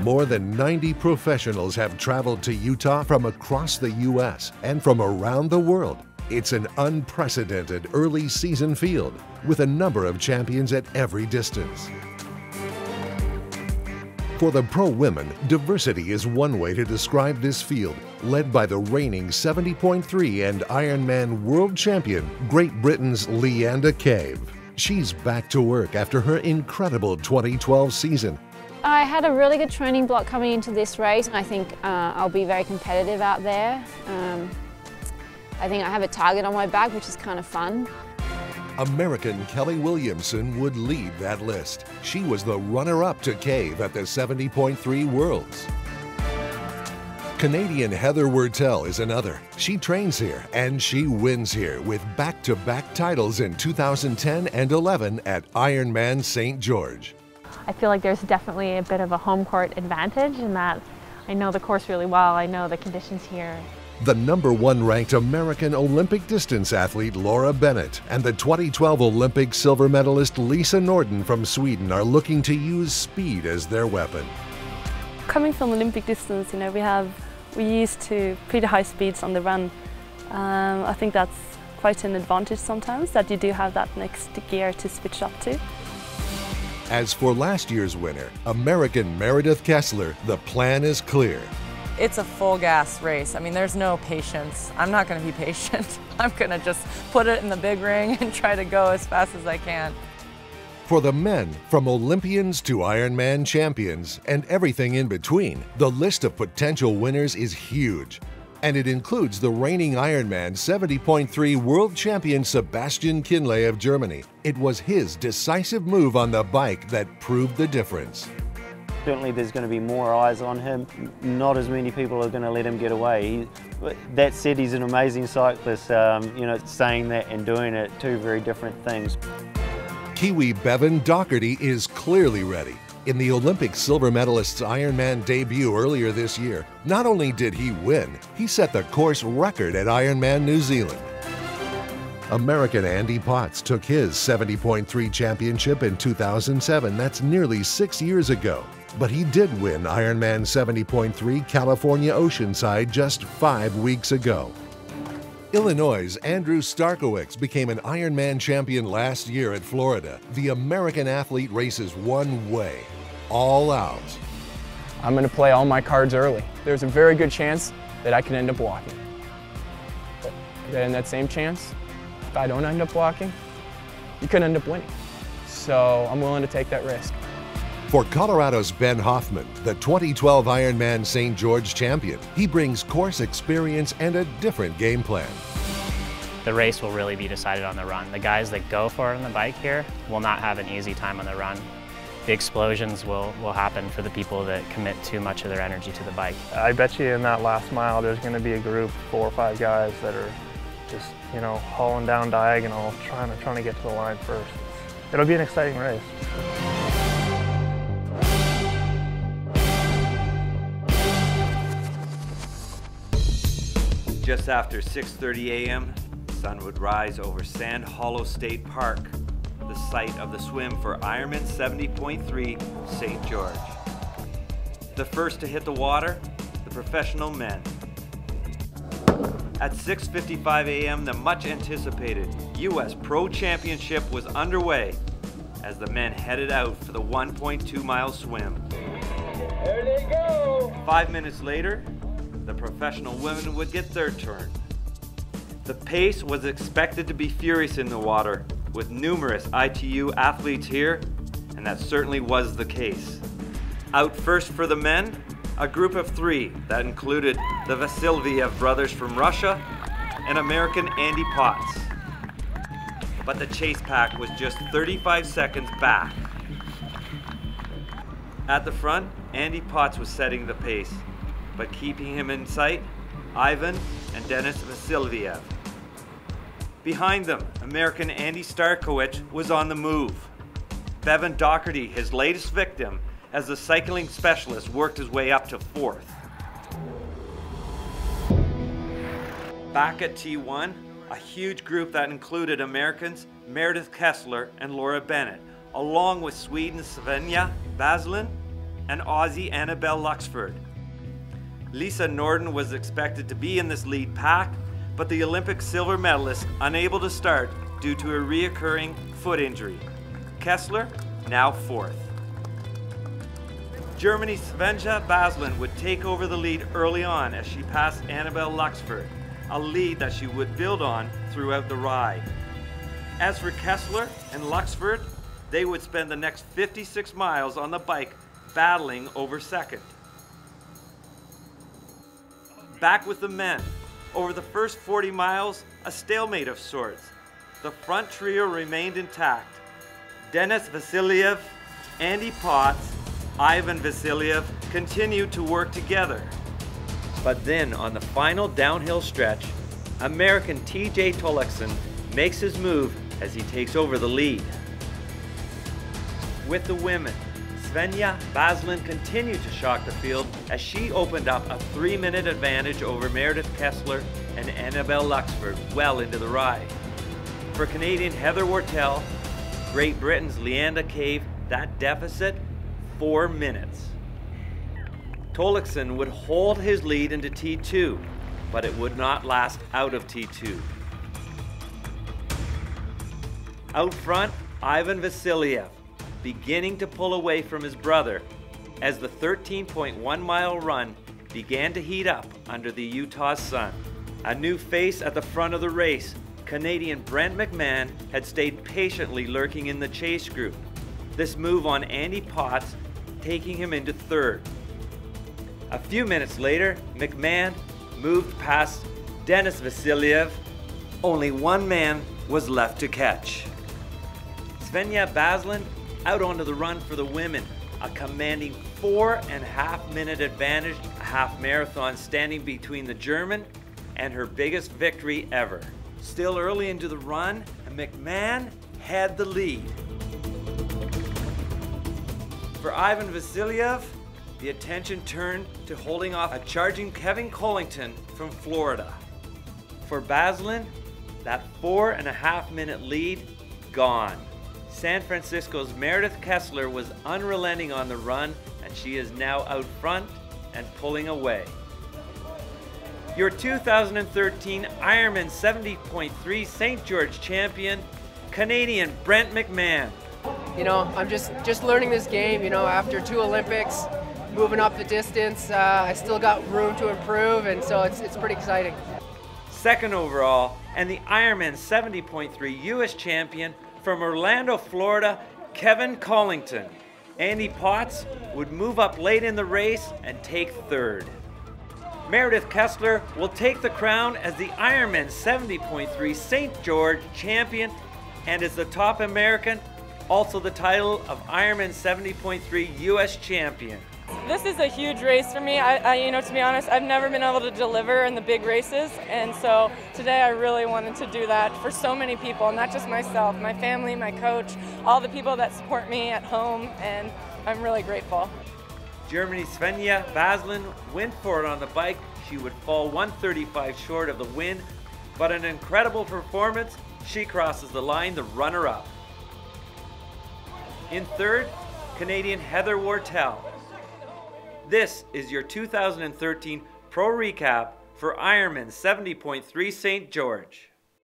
More than 90 professionals have traveled to Utah from across the U.S. and from around the world. It's an unprecedented early season field with a number of champions at every distance. For the pro women, diversity is one way to describe this field, led by the reigning 70.3 and Ironman world champion, Great Britain's Leanda Cave. She's back to work after her incredible 2012 season. I had a really good training block coming into this race. I think I'll be very competitive out there. I think I have a target on my back, which is kind of fun. American Kelly Williamson would lead that list. She was the runner-up to Cave at the 70.3 Worlds. Canadian Heather Wurtele is another. She trains here and she wins here with back-to-back titles in 2010 and 11 at Ironman St. George. I feel like there's definitely a bit of a home court advantage in that I know the course really well, I know the conditions here. The #1 ranked American Olympic distance athlete Laura Bennett and the 2012 Olympic silver medalist Lisa Norden from Sweden are looking to use speed as their weapon. Coming from Olympic distance, we're used to pretty high speeds on the run. I think that's quite an advantage sometimes, that you do have that next gear to switch up to. As for last year's winner, American Meredith Kessler, the plan is clear. It's a full gas race. I mean, there's no patience. I'm not going to be patient. I'm going to just put it in the big ring and try to go as fast as I can. For the men, from Olympians to Ironman champions and everything in between, the list of potential winners is huge. And it includes the reigning Ironman 70.3 world champion Sebastian Kienle of Germany. It was his decisive move on the bike that proved the difference. Certainly there's going to be more eyes on him. Not as many people are going to let him get away. That said, he's an amazing cyclist. Saying that and doing it, two very different things. Kiwi Bevan Docherty is clearly ready. In the Olympic silver medalist's Ironman debut earlier this year, not only did he win, he set the course record at Ironman New Zealand. American Andy Potts took his 70.3 championship in 2007. That's nearly 6 years ago. But he did win Ironman 70.3 California Oceanside just 5 weeks ago. Illinois' Andrew Starkowicz became an Ironman champion last year at Florida. The American athlete races one way, all out. I'm going to play all my cards early. There's a very good chance that I could end up walking. But then that same chance, if I don't end up walking, you could end up winning. So I'm willing to take that risk. For Colorado's Ben Hoffman, the 2012 Ironman St. George champion, he brings course experience and a different game plan. The race will really be decided on the run. The guys that go for it on the bike here will not have an easy time on the run. The explosions will happen for the people that commit too much of their energy to the bike. I bet you in that last mile there's going to be a group, 4 or 5 guys that are just, hauling down diagonal, trying to get to the line first. It'll be an exciting race. Just after 6:30 a.m., the sun would rise over Sand Hollow State Park, the site of the swim for Ironman 70.3 St. George. The first to hit the water, the professional men. At 6:55 a.m., the much anticipated U.S. Pro Championship was underway as the men headed out for the 1.2 mile swim. There they go! 5 minutes later, the professional women would get their turn. The pace was expected to be furious in the water, with numerous ITU athletes here, and that certainly was the case. Out first for the men, a group of 3 that included the Vasiliev brothers from Russia and American Andy Potts. But the chase pack was just 35 seconds back. At the front, Andy Potts was setting the pace, but keeping him in sight, Ivan and Denis Vasiliev. Behind them, American Andy Starkowicz was on the move. Bevan Docherty, his latest victim, as the cycling specialist worked his way up to 4th. Back at T1, a huge group that included Americans Meredith Kessler and Laura Bennett, along with Sweden's Svenja Baslin and Aussie Annabelle Luxford. Lisa Norden was expected to be in this lead pack, but the Olympic silver medalist unable to start due to a reoccurring foot injury. Kessler now fourth. Germany's Svenja Baslin would take over the lead early on as she passed Annabelle Luxford, a lead that she would build on throughout the ride. As for Kessler and Luxford, they would spend the next 56 miles on the bike battling over second. Back with the men. Over the first 40 miles, a stalemate of sorts. The front trio remained intact. Denis Vasiliev, Andy Potts, Ivan Vasiliev continued to work together. But then on the final downhill stretch, American TJ Tollefson makes his move as he takes over the lead. With the women, Svenja Baslin continued to shock the field as she opened up a 3-minute advantage over Meredith Kessler and Annabelle Luxford well into the ride. For Canadian Heather Wurtele, Great Britain's Leanda caved that deficit 4 minutes. Tollefson would hold his lead into T2, but it would not last out of T2. Out front, Ivan Vasiliev, beginning to pull away from his brother as the 13.1 mile run began to heat up under the Utah sun. A new face at the front of the race, Canadian Brent McMahon had stayed patiently lurking in the chase group. This move on Andy Potts taking him into third. A few minutes later, McMahon moved past Denis Vasiliev. Only one man was left to catch. Svenja Baslin out onto the run for the women, a commanding 4.5 minute advantage, a half marathon standing between the German and her biggest victory ever. Still early into the run, McMahon had the lead. For Ivan Vasiliev, the attention turned to holding off a charging Kevin Collington from Florida. For Baslin, that 4.5 minute lead gone. San Francisco's Meredith Kessler was unrelenting on the run, and she is now out front and pulling away. Your 2013 Ironman 70.3 St. George champion, Canadian Brent McMahon. You know, I'm just learning this game, you know, after 2 Olympics, moving up the distance, I still got room to improve, and so it's pretty exciting. Second overall, and the Ironman 70.3 US champion from Orlando, Florida, Kevin Collington. Andy Potts would move up late in the race and take third. Meredith Kessler will take the crown as the Ironman 70.3 St. George champion and is the top American, also the title of Ironman 70.3 US champion. This is a huge race for me. You know, to be honest, I've never been able to deliver in the big races, and so today I really wanted to do that for so many people, not just myself, my family, my coach, all the people that support me at home, and I'm really grateful. Germany's Svenja Baslin went for it on the bike. She would fall 135 short of the win, but an incredible performance. She crosses the line, the runner-up. In third, Canadian Heather Wurtele. This is your 2013 Pro Recap for Ironman 70.3 St. George.